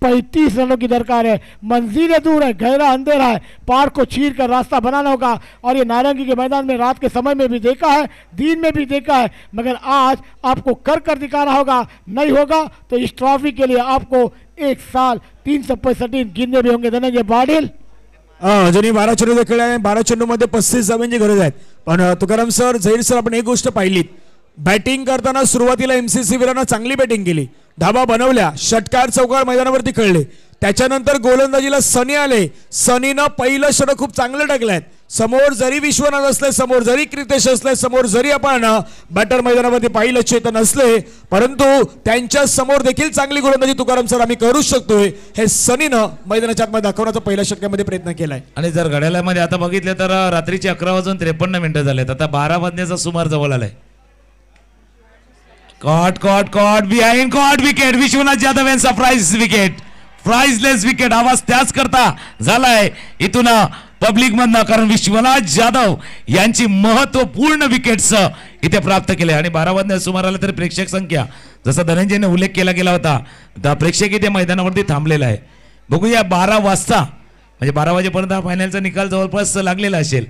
35 रनों की दरकार है. मंजिलें दूर है, गहरा अंधेरा है. पार को चीर कर रास्ता बनाना होगा और ये नारंगी के मैदान में रात के समय में भी देखा है, दिन में भी देखा है मगर आज आपको कर दिखाना होगा. नहीं होगा तो इस ट्रॉफी के लिए आपको 1 साल 365 दिन गिनने भी होंगे. धनंजय पाटिल अजूनही 12 चेंडू खेळ आहे. 12 चेंडूमध्ये 35 धावांची गरज आहे. पण तुकाराम सर झहीर सर आपण एक गोष्ट पाहिली. बॅटिंग करताना सुरुवातीला MCC वीरांना चांगली बॅटिंग केली. धाबा बनवल्या. षटकार चौकार मैदानावरती खेळले. त्याच्यानंतर गोलंदाजीला सनी आले. सनीनं पहिलं षटक खूप चांगलं टाकलंय. समोर जरी विश्वनाथ असले, समोर जरी क्रितेश असले, समोर जरी आपण बॅटर मैदानावरती पाहिलं चेतन असले, परंतु त्यांच्या समोर देखील चांगली गोलंदाजी तुकाराम सर आम्ही करू शकतोय हे सनीनं मैदानाच्या आतमध्ये दाखवण्याचा पहिल्या षटकामध्ये प्रयत्न केलाय. आणि जर घड्याळामध्ये आता बघितलं तर रात्रीचे 11:53 झालेत. आता 12 वाजण्याचा सुमार जवळ आलाय. Caught behind caught wicket. Vishwanath Jadhav यांचा सरप्राईज विकेट, प्राइजलेस विकेट. आवाज त्याच करता झालाय इथून पब्लिक मधनं, कारण विश्वनाथ जाधव यांची महत्वपूर्ण विकेट्स इथे प्राप्त केले. आणि 12 वाजण्या सुमाराला तरी प्रेक्षक संख्या जसा धनंजयने उल्लेख केला गेला होता, प्रेक्षक इथे मैदानावरती थांबलेला आहे. बघूया 12 वाजता म्हणजे 12 वाजेपर्यंत फायनलचा निकाल जवळपास लागलेला असेल.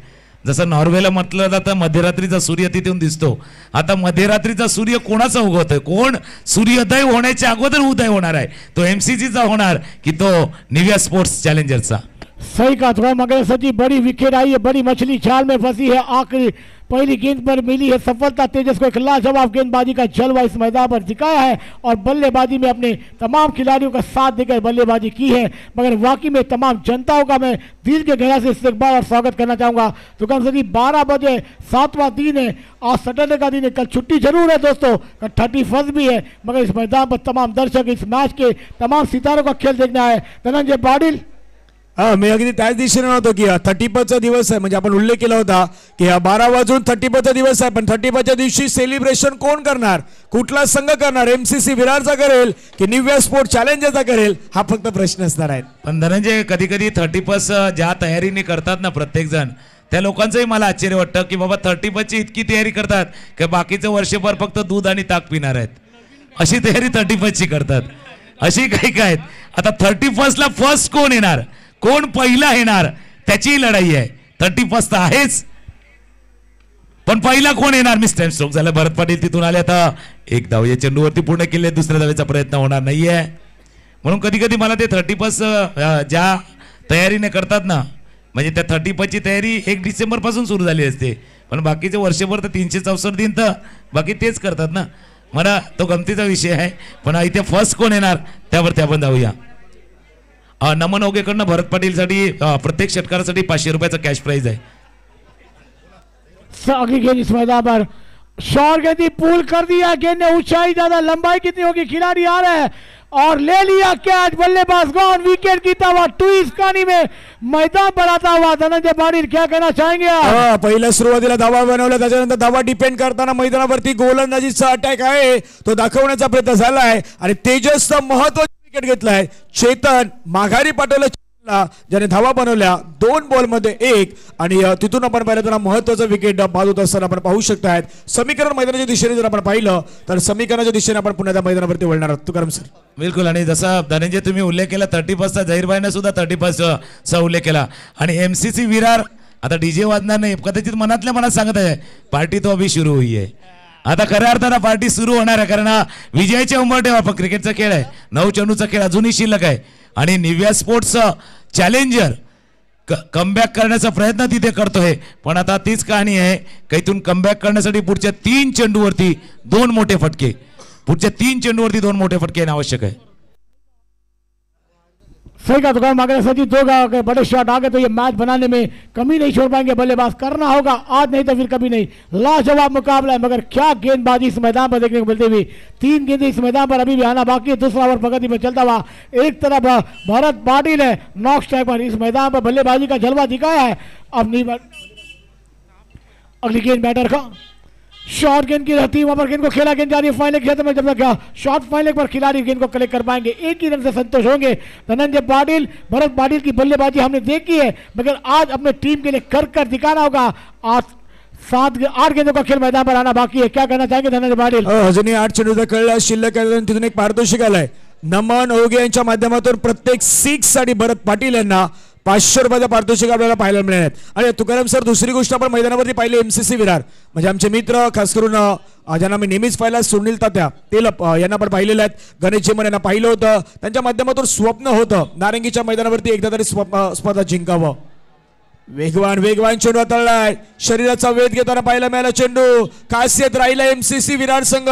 जसं नॉर्वेला म्हटलं जातं मध्यरात्रीचा सूर्य तिथून दिसतो. आता मध्यरात्रीचा सूर्य कोणाचा उगवतोय, कोण सूर्योदय होण्याच्या अगोदर उदय होणार आहे, तो MCCचा होणार की तो निव्या स्पोर्ट्स चॅलेंजरचा. सही कहा थोड़ा मगर सची बड़ी विकेट आई है, बड़ी मछली जाल में फंसी है. आखिरी पहली गेंद पर मिली है सफलता. तेजस को एक लाजवाब गेंदबाजी का जलवा इस मैदान पर दिखाया है और बल्लेबाजी में अपने तमाम खिलाड़ियों का साथ देकर बल्लेबाजी की है. मगर वाकई में तमाम जनताओं का मैं दिल के गहरा से इस्तकबाल और स्वागत करना चाहूँगा. तो कम से 12 बजे 7वां दिन है, आज सैटरडे का दिन है, कल छुट्टी जरूर है दोस्तों, कल 31 भी है, मगर इस मैदान पर तमाम दर्शक इस मैच के तमाम सितारों का खेल देखना है. धनंजय पाटिल. मी अगदी त्याच दिशेने नव्हतो की 31चा दिवस आहे, म्हणजे आपण उल्लेख केला होता की 12 वाजून 31चा दिवस आहे, पण 31च्या दिवशी सेलिब्रेशन कोण करणार, कुठला संघ करणार, MCC विरारचा करेल की निव्या स्पोर्ट चॅलेंजरचा करेल, हा फक्त प्रश्न असणार आहे. पण धनंजय कधी कधी 31 ज्या तयारीने करतात ना प्रत्येक जण, त्या लोकांचंही मला आश्चर्य वाटतं की बाबा 31ची इतकी तयारी करतात की बाकीचं वर्षभर फक्त दूध आणि ताक पिणार आहेत, अशी तयारी 31ची करतात. अशी काही काय आता 31ला फर्स्ट कोण येणार, कोण पहिला येणार त्याची लढाई आहे. 31 आहेच, पण पहिला कोण येणार. मिस्टर स्ट्रोक झालं, भरत पाटील तिथून आले. आता एक धाव या चेंडूवरती पूर्ण केले, दुसऱ्या धावेचा प्रयत्न होणार नाहीये. म्हणून कधी कधी मला ते 31 ज्या तयारीने करतात ना, म्हणजे त्या 31ची तयारी 1 डिसेंबर पासून सुरू झाली असते, पण बाकीचे वर्षभर तर 364 दिन तर बाकी तेच करतात ना. मला तो गमतीचा विषय आहे. पण इथे फर्स्ट कोण येणार त्यावरती आपण जाऊया. नमन ओगेकडनं भरत पाटील साठी प्रत्येक षटकारासाठी 500 रुपयाचा कॅश प्राइज आहे. अगली गेंद इस मैदान पर शॉर्ट गेंदी पुल कर दिया, गेंद ने ऊंचाई ज्यादा, लंबाई कितनी होगी, खिलाड़ी आ रहा है और ले लिया कैच. बल्लेबाज गॉन, विकेट गिरता हुआ ट्विस्ट कहानी में मैदान पर आता हुआ. धनंजय पाटिल क्या कहना चाहेंगे आप? पहिल्या सुरुवातीला धावा बनवल्या, त्याच्यानंतर धावा डिपेंड करताना मैदानावरती गोलंदाजीचा अटॅक आहे तो दाखवण्याचा प्रयत्न झाला आहे आणि तेजसचं महत्त्वाचं विकेट घेतलाय. चेतन माघारी पाठवलं ज्याने धावा बनवल्या 2 बॉलमध्ये 1 आणि तिथून आपण पाहिलं तर महत्त्वाचं विकेट बाद होत असताना आपण पाहू शकतायत. समीकरण मैदानाच्या दिशेने जर आपण पाहिलं तर समीकरणाच्या दिशेने आपण पुन्हा त्या मैदानावरती वळणार आहोत. तुकाराम सर. बिलकुल. आणि जसा धनंजय तुम्ही उल्लेख केला 31चा, जाहीरबाईने सुद्धा 31चा उल्लेख केला. आणि MCC विरार आता डीजे वाजणार नाही, कदाचित मनातल्या मनात सांगत आहे पार्टी तो अभी सुरू हुई है. आता खऱ्या अर्थानं पार्टी सुरू होणार आहे, कारण विजयाच्या उंबरठ्यावर आपण क्रिकेटचा खेळ आहे, 9 चेंडूचा खेळ अजूनही शिल्लक आहे आणि निव्या स्पोर्ट्स चॅलेंजर कमबॅक करण्याचा प्रयत्न तिथे करतोय. पण आता तीच कहाणी आहे, काहीतून कमबॅक करण्यासाठी पुढच्या 3 चेंडूवरती 2 मोठे फटके, पुढच्या 3 चेंडूवरती 2 मोठे फटके येणं आवश्यक आहे. सही का दुकान मांगे सची 2 बड़े शॉट आ गए तो ये मैच बनाने में कमी नहीं छोड़ पाएंगे. बल्लेबाज करना होगा आज नहीं तो फिर कभी नहीं. लाजवाब मुकाबला है, मगर क्या गेंदबाजी इस मैदान पर देखने को मिलती हुई. 3 गेंदें इस मैदान पर अभी भी आना बाकी है. दूसरा ओवर प्रगति में चलता हुआ. एक तरफ भरत पाटिल है नॉक स्ट्राइक पर, इस मैदान पर बल्लेबाजी का जलवा दिखाया है. अब नहीं अगली गेंद बैटर का शॉर्ट गेंद की रहती है, वहां पर गेंद को खेला, गेंद जा रही है फाइनल क्षेत्र में. जब तक शॉर्ट फाइनल पर खिलाड़ी गेंद को कलेक्ट कर पाएंगे 1 ही रन से संतोष होंगे. धनंजय पाटिल, भरत पाटिल की बल्लेबाजी हमने देखी है, मगर आज अपने टीम के लिए कर दिखाना होगा. आज 7-8 गेंदों का खेल मैदान पर आना बाकी है. क्या कहना चाहेंगे धनंजय पाटिल? अजूनही 8 चेंडूचा खेळ शिल्लक आहे, तिथून एक पारितोषिक आलाय. नमन ओगे यांच्या माध्यमातून प्रत्येक 6 साठी भरत पाटिल यांना 500 रुपयाचा पारितोषिक आपल्याला पाहायला मिळणार. आणि तुकाराम सर, दुसरी गोष्ट आपण मैदानावरती पाहिली MCC विरार, म्हणजे आमचे मित्र खास करून ज्यांना मी नेहमीच पाहिला सुनील तात्या तेल यांना पण पाहिलेलं आहेत, गणेश जेमन यांना पाहिलं होतं. त्यांच्या माध्यमातून स्वप्न होतं नारंगीच्या मैदानावरती एकदा तरी स्पर्धा जिंकावं. वेगवान चेंडू हाताळलाय, शरीराचा वेध घेताना पाहायला मिळाला चेंडू. खासियत राहिला MCC विरार संघ,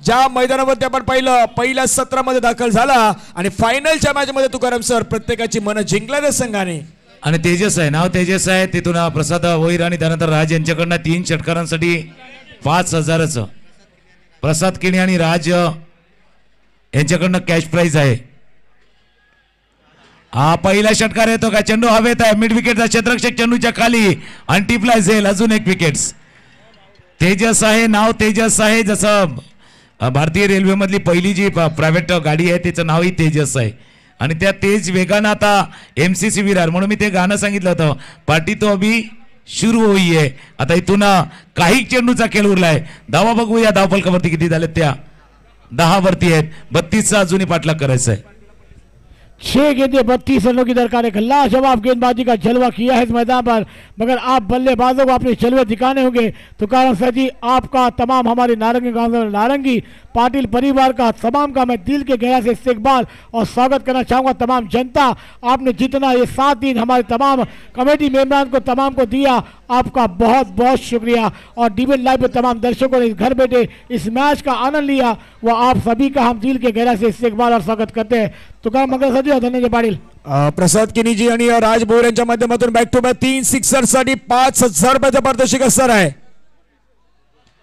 ज्या मैदानावरती आपण पाहिलं पहिल्या सत्रामध्ये दाखल झाला आणि फायनलच्या मॅच मध्ये तुकाराम सर प्रत्येकाची मन जिंकल्या त्या संघाने. आणि तेजस आहे, नाव तेजस आहे. तिथून प्रसाद वैर आणि त्यानंतर राज यांच्याकडनं 3 षटकारांसाठी 5,000चं प्रसाद किणी आणि राज यांच्याकडनं कॅश प्राइज आहे. हा पहिला षटकार येतो का? चेंडू हवेत आहे, मिड विकेटचा क्षेत्ररक्षक चेंडूच्या खाली आणि टिपला झेल. अजून एक विकेट्स. तेजस आहे, नाव तेजस आहे. जसं भारतीय रेल्वे मधली पहिली जी प्रायव्हेट गाडी आहे त्याचं नावही तेजस आहे आणि त्या तेज वेगानं आता MCC विरार, म्हणून मी ते गाणं सांगितलं होतं, पार्टी तो अभी सुरू होई आहे. आता इथून काही चेंडूचा खेळ उरलाय. धावा बघूया धावफलकावरती किती झालेत. त्या 10 वरती आहेत. 32चा अजूनही पाठलाग करायचा आहे. 6 गेंदे 32 रनों की दरकार है। लाजवाब गेंदबाजी का जलवा किया है इस मैदान पर, मगर आप बल्लेबाजों को अपने जलवे दिखाने होंगे। तो कारण सर जी आपका तमाम हमारे नारंगी गांव नारंगी पाटिल परिवार का तमाम का मैं दिल के गहरा से इस्तकबाल और स्वागत करना चाहूँगा। तमाम जनता आपने जितना ये 7 दिन हमारे तमाम कमेटी मेम्बरान को तमाम को दिया, आपका बहुत बहुत शुक्रिया। और डीबीएन लाइव पे तमाम दर्शकों ने घर बैठे इस मैच का आनंद लिया, वह आप सभी का हम दिल के गहरा से इस्तकबाल और स्वागत करते हैं। तो काम मंगल सर जी, धन्यवाद पाटिल। प्रसाद किनीजी आणि राज भोर यांच्या माध्यमातून बॅक टू बॅक 3 सिक्सरसाठी 5,000 रुपयाचा पारितोषिक असणार आहे.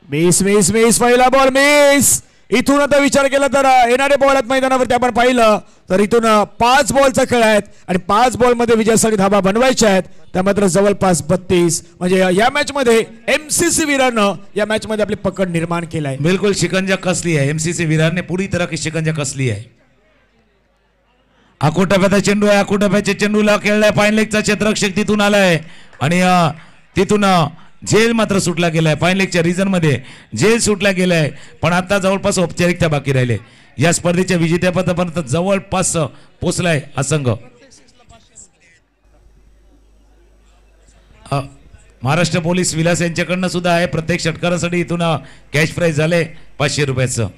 मिस पहिला बॉल मिस. इथून आता विचार केला तर येणारे बॉल आहेत मैदानावरती आपण पाहिलं तर इथून 5 बॉलचा खेळ आहेत आणि 5 बॉल मध्ये विजयासाठी धाबा बनवायच्या आहेत. त्या मात्र जवळपास 32, म्हणजे या मॅच मध्ये MCC विरारनं या मॅच मध्ये आपली पकड निर्माण केलाय. बिल्कुल शिकंजा कसली है, MCC विरार ने पूरी तरह की शिकंजा कसली है. आकुटप्याचा चेंडू आहे, आकुटप्याच्या चेंडूला खेळलाय फाईन लेगचा क्षेत्ररक्षक तिथून आलाय आणि तिथून झेल मात्र सुटला गेलाय. फाईन लेगच्या रिजन मध्ये झेल सुटला गेलाय, पण आता जवळपास औपचारिकता बाकी राहिले. या स्पर्धेच्या विजेतेपदापर्यंत जवळपास पोहोचलाय हा संघ. महाराष्ट्र पोलीस विलास यांच्याकडनं सुद्धा आहे. प्रत्येक षटकारासाठी इथून कॅश प्राइज झाले 500 रुपयाचं.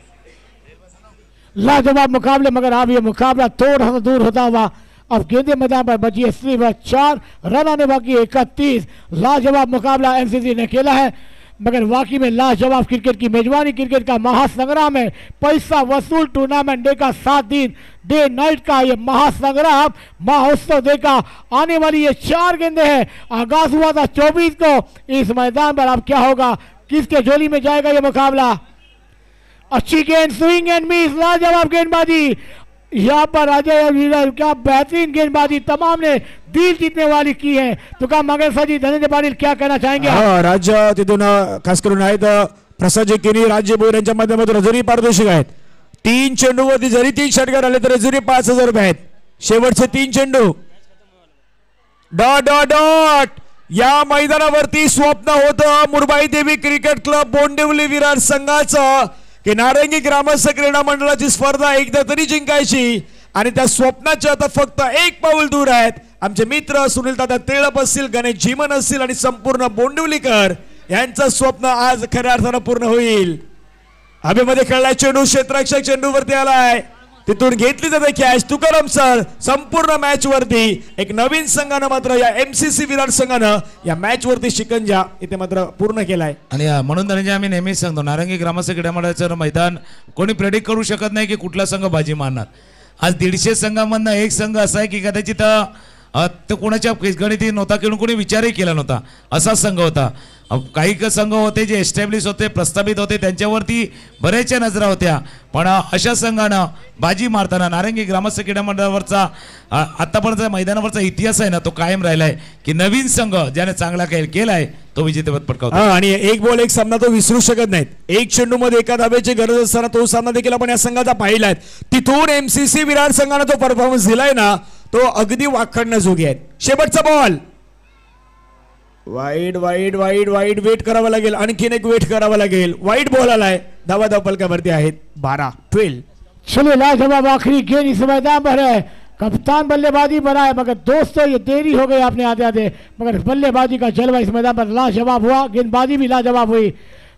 लाजवाब मुकाबले, मगर अब ये मुकाबला थोड़ा सा दूर होता हुआ अब गेंदे मैदान पर बची है सिर्फ 4 रन आने बाकी 31। लाजवाब मुकाबला MCC ने खेला है, मगर वाकई में लाजवाब क्रिकेट की मेजबानी, क्रिकेट का महासंग्राम है। पैसा वसूल टूर्नामेंट डे का 7 दिन डे नाइट का ये महासंग्राम महोत्सव डे का आने वाली ये 4 गेंदे हैं। आगाज हुआ था 24 को। इस मैदान पर अब क्या होगा, किसके झोली में जाएगा ये मुकाबला। अच्छी गेंद, स्विंग एंड मिस, लाजवाब गेंदबाजी यहाँ पर अजय वीर, क्या बेहतरीन गेंदबाजी तमाम ने दिल जीतने वाली की है। तो क्या मगर सर जी, धनंजय पाटिल क्या कहना चाहेंगे? राज्य तिथून खास करून आहेत प्रसाद किनी, राज्य भोर यांच्या माध्यमातून अजूनही पारितोषिक आहेत. 3 चेंडूवरती जरी 3 षटकार आले तरी अजूनही 5,000 रुपये आहेत. शेवटचे 3 चेंडू डॉट डॉट डॉट. या मैदानावरती स्वप्न होतं मुरबाई देवी क्रिकेट क्लब बोंडिवली विरार संघाचं की नारंगी ग्रामस्थ क्रीडा मंडळाची स्पर्धा एकदा तरी जिंकायची, आणि त्या स्वप्नाचे आता फक्त 1 पाऊल दूर आहेत. आमचे मित्र सुनील दादा तेळप असतील, गणेश झिमन असतील आणि संपूर्ण बोंडिवलीकर यांचं स्वप्न आज खऱ्या अर्थानं पूर्ण होईल. हवेमध्ये खेळलाय चेंडू, क्षेत्ररक्षक चेंडूवरती आलाय, तिथून घेतली जाते कॅच. तुकाराम सर, संपूर्ण मॅच वरती एक नवीन संघानं मात्र या MCC विरार संघानं या मॅच वरती शिकंजा इथे मात्र पूर्ण केलाय. आणि म्हणून धनंजय आम्ही नेहमीच सांगतो, नारंगी ग्रामस्थ क्रीडा मंडळाचं मैदान कोणी प्रेडिक्ट करू शकत नाही की कुठला संघ बाजी मारणार. आज 150 संघांमधनं एक संघ असा आहे की कदाचित तो कोणाच्या गणिती नव्हता किंवा कोणी विचारही केला नव्हता, असा संघ होता. काही संघ होते जे एस्टॅब्लिश होते, प्रस्थापित होते, त्यांच्यावरती बऱ्याचशा नजरा होत्या, पण अशा संघानं बाजी मारताना नारंगी ग्रामस्थ क्रीडा मंडळावरचा आतापर्यंत मैदानावरचा इतिहास आहे ना, तो कायम राहिलाय की नवीन संघ ज्याने चांगला खेळ केलाय तो विजेतेपद पटकावतो. आणि 1 बॉल 1 सामना तो विसरू शकत नाहीत. 1 चेंडू मध्ये एका धाब्याची गरज असताना तो सामना देखील आपण या संघाचा पाहिलाय. तिथून MCC विरार संघाने तो परफॉर्मन्स दिलाय ना, तो अगदी वाखाणण्याजोगी आहे. शेवटचा ball wide wide wide wide wait करावा लागेल, आणखीन एक वेट करावा लागेल. वाईड बॉल आलाय, धावा धावफलकावरती आहेत 12-12. चलिए लाजवाब आखिरी गेंद इस मैदान पर है, कप्तान बल्लेबाजी बनाए, मगर दोस्तों ये देरी हो गई आपने आते आते, मगर बल्लेबाजी का जलवा इस मैदान पर लाजवाब हुआ, गेंदबाजी भी लाजवाब हुई।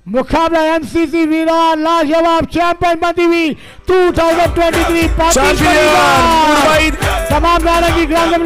मुकाबला MCC विरार लाजवाब चैंपियन बनती हुई 2023 तमाम नारंगी ग्राम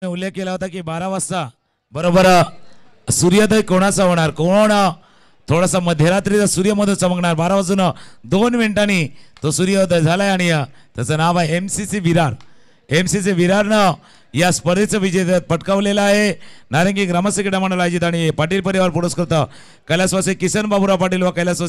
उल्लेख केला होता की 12 वाजता बरोबर सूर्योदय कोणाचा होणार, कोण थोडासा मध्यरात्रीचा सूर्यमधून चमकणार. 12 वाजून 2 मिनिटांनी तो सूर्योदय झालाय आणि त्याचं नाव आहे MCC विरार. MCC विरारनं या स्पर्धेचं विजय पटकावलेला आहे. नारंगी ग्रामस्थ क्रीडा मंडळ आयोजित आणि पाटील परिवार पुरस्कृत कैलासवासी किसन बाबूराव पाटील व कैलासवासी